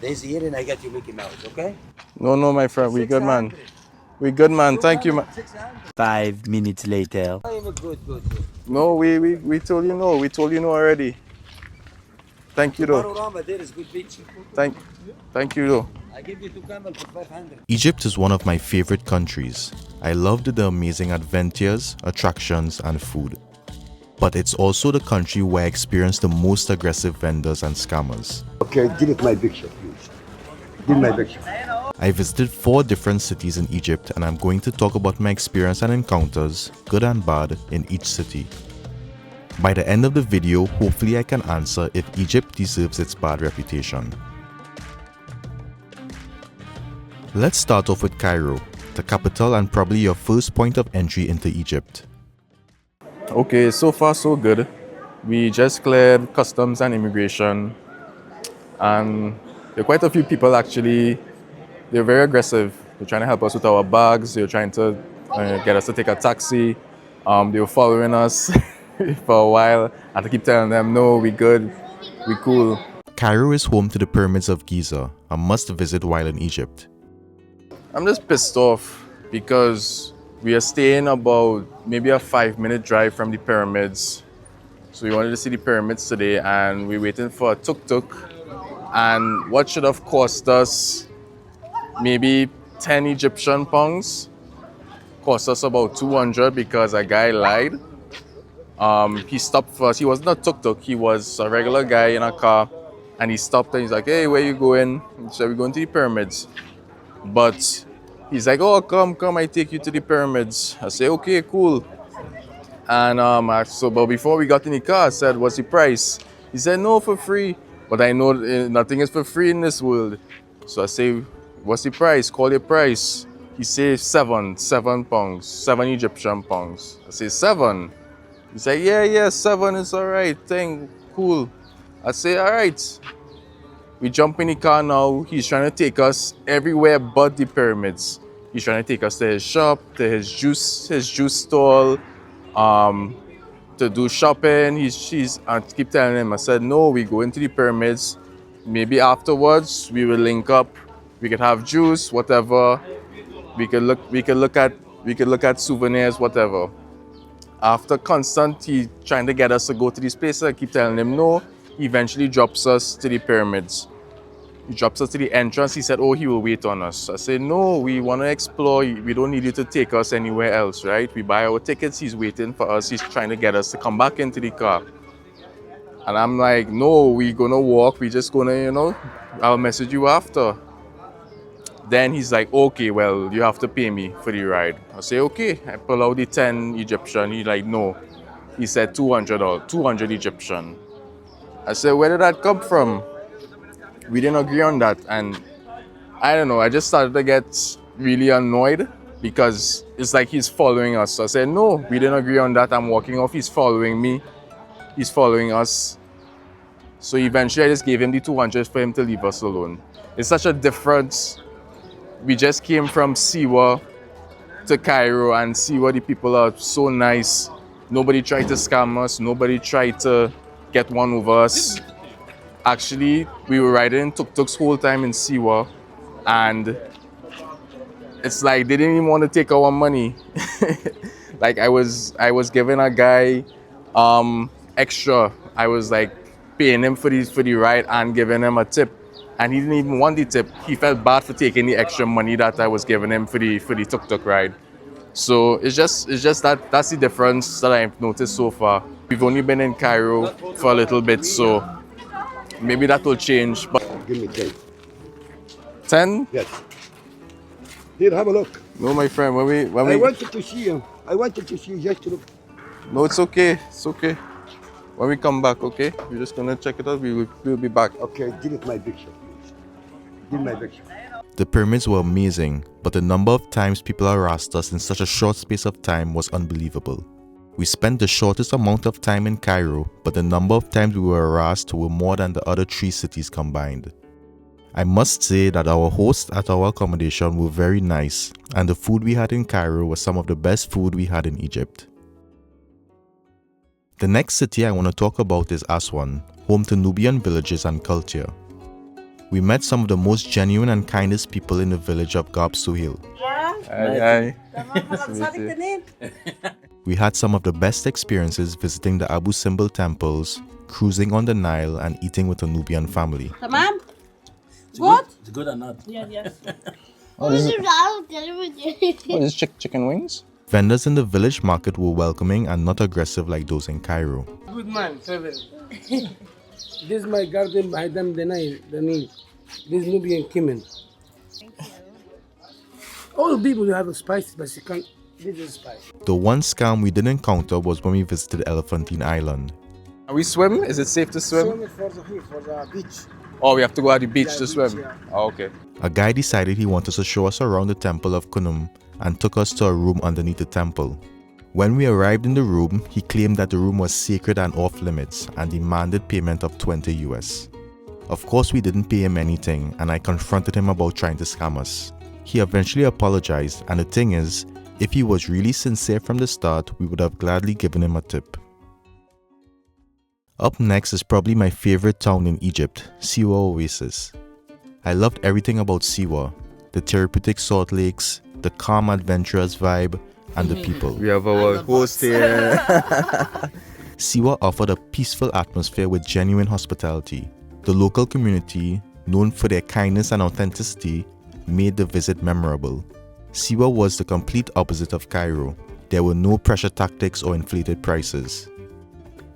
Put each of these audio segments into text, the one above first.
This year and I got you Mickey Mouse, okay? No, no, my friend. We good, man. 600. We good, man. Thank you, man. 600. 5 minutes later. I'm a good. No, we told you no. We told you no already. Thank you, though. Panorama there is good beach. Thank, thank you, though. I give you 2 camel for 500. Egypt is one of my favorite countries. I loved the amazing adventures, attractions, and food. But it's also the country where I experienced the most aggressive vendors and scammers. Okay, delete my picture, please. Delete my picture. I visited 4 different cities in Egypt, and I'm going to talk about my experience and encounters, good and bad, in each city. By the end of the video, hopefully I can answer if Egypt deserves its bad reputation. Let's start off with Cairo, the capital and probably your first point of entry into Egypt. Okay, so far so good. We just cleared customs and immigration, and there are quite a few people actually. They're very aggressive. They're trying to help us with our bags. They're trying to get us to take a taxi. They were following us for a while. I had to keep telling them, no, we good, we cool. Cairo is home to the pyramids of Giza, a must-visit while in Egypt. I'm just pissed off because we are staying about maybe a 5-minute drive from the pyramids. So we wanted to see the pyramids today, and we're waiting for a tuk-tuk. And what should have cost us maybe 10 Egyptian pounds cost us about 200 because a guy lied. He stopped for us. He wasn't a tuk-tuk, he was a regular guy in a car, and he stopped and he's like, hey, where you going? He said, we're going to the pyramids. But he's like, oh, come, I take you to the pyramids. I say, okay, cool. And but before we got in the car, I said, what's the price? He said, no, for free. But I know nothing is for free in this world. So I say, what's the price? Call your price. He says 7 pounds, 7 Egyptian pounds. I say 7. He said, yeah, 7 is all right. Thing, cool. I say, all right. We jump in the car now. He's trying to take us everywhere but the pyramids. He's trying to take us to his shop, to his juice stall, to do shopping. I keep telling him, I said, no, we go into the pyramids. Maybe afterwards we will link up. We could have juice, whatever. We could look at souvenirs, whatever. After he trying to get us to go to these places, I keep telling him no. He eventually drops us to the pyramids. He drops us to the entrance. He said, oh, he will wait on us. I said, no, we want to explore. We don't need you to take us anywhere else, right? We buy our tickets. He's waiting for us. He's trying to get us to come back into the car. And I'm like, no, we're going to walk. We're just going to, I'll message you after. Then he's like, okay, well, you have to pay me for the ride. I say, okay. I pull out the 10 Egyptian. He's like, no. He said 200 Egyptian. I said, where did that come from? We didn't agree on that. And I don't know, I just started to get really annoyed because it's like he's following us. So I said, no, we didn't agree on that. I'm walking off. He's following me. He's following us. So eventually I just gave him the 200 for him to leave us alone. It's such a difference. We just came from Siwa to Cairo, and Siwa, the people are so nice. Nobody tried to scam us. Nobody tried to get one over us. Actually, we were riding tuk-tuks whole time in Siwa, and it's like they didn't even want to take our money. Like I was giving a guy extra. I was like paying him for the ride and giving him a tip, and he didn't even want the tip. He felt bad for taking the extra money that I was giving him for the tuk-tuk ride. So it's just that's the difference that I've noticed so far. We've only been in Cairo for a little bit, so maybe that will change. But Give me 10. 10? Yes. Here, have a look. No, my friend. I wanted to see you. I wanted to see you just to look. No, it's okay. It's okay. When we come back, okay? We're just gonna check it out. We'll be back. Okay, delete my picture, please. Delete my picture. The pyramids were amazing, but the number of times people harassed us in such a short space of time was unbelievable. We spent the shortest amount of time in Cairo, but the number of times we were harassed were more than the other 3 cities combined. I must say that our hosts at our accommodation were very nice, and the food we had in Cairo was some of the best food we had in Egypt. The next city I want to talk about is Aswan, home to Nubian villages and culture. We met some of the most genuine and kindest people in the village of Gab Suhail. Hi. Nice to meet you. We had some of the best experiences visiting the Abu Simbel temples, cruising on the Nile, and eating with a Nubian family. Tamam. Good? It's good or not? Yes. Oh, this is chicken wings? Vendors in the village market were welcoming and not aggressive like those in Cairo. Good man, favorite. This is my garden by them, the Nile. This Nubian cumin. All people have a spice, but you can't. This is spice. The one scam we did encounter was when we visited Elephantine Island. Are we swim? Is it safe to swim? Swim for the beach. Oh, we have to go at the beach Yeah, to beach, swim? yeah. Oh, okay. A guy decided he wanted to show us around the temple of Kunum and took us to a room underneath the temple. When we arrived in the room, he claimed that the room was sacred and off limits and demanded payment of 20 US. Of course, we didn't pay him anything, and I confronted him about trying to scam us. He eventually apologized, and the thing is, if he was really sincere from the start, we would have gladly given him a tip. Up next is probably my favorite town in Egypt, Siwa Oasis. I loved everything about Siwa, the therapeutic salt lakes, the calm adventurous vibe, and the people. We have our host here. Siwa offered a peaceful atmosphere with genuine hospitality. The local community, known for their kindness and authenticity, made the visit memorable. Siwa was the complete opposite of Cairo. There were no pressure tactics or inflated prices.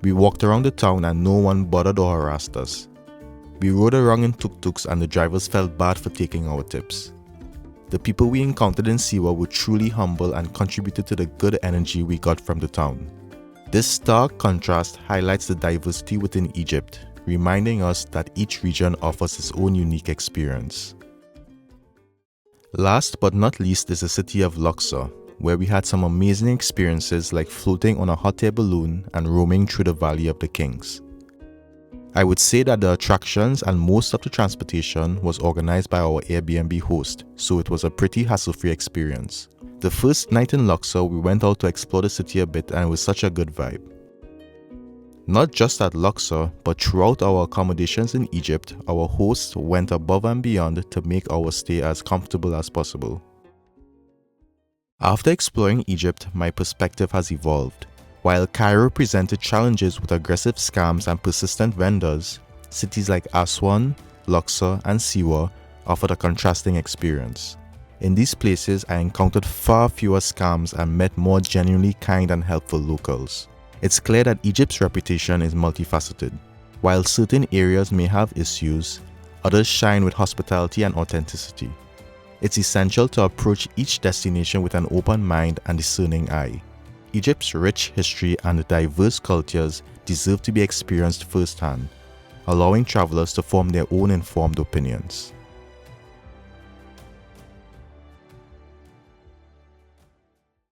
We walked around the town and no one bothered or harassed us. We rode around in tuk-tuks and the drivers felt bad for taking our tips. The people we encountered in Siwa were truly humble and contributed to the good energy we got from the town. This stark contrast highlights the diversity within Egypt, reminding us that each region offers its own unique experience. Last but not least is the city of Luxor, where we had some amazing experiences like floating on a hot air balloon and roaming through the Valley of the Kings. I would say that the attractions and most of the transportation was organized by our Airbnb host, so it was a pretty hassle-free experience. The first night in Luxor, we went out to explore the city a bit and it was such a good vibe. Not just at Luxor, but throughout our accommodations in Egypt, our host went above and beyond to make our stay as comfortable as possible. After exploring Egypt, my perspective has evolved. While Cairo presented challenges with aggressive scams and persistent vendors, cities like Aswan, Luxor, and Siwa offered a contrasting experience. In these places, I encountered far fewer scams and met more genuinely kind and helpful locals. It's clear that Egypt's reputation is multifaceted. While certain areas may have issues, others shine with hospitality and authenticity. It's essential to approach each destination with an open mind and discerning eye. Egypt's rich history and diverse cultures deserve to be experienced firsthand, allowing travelers to form their own informed opinions.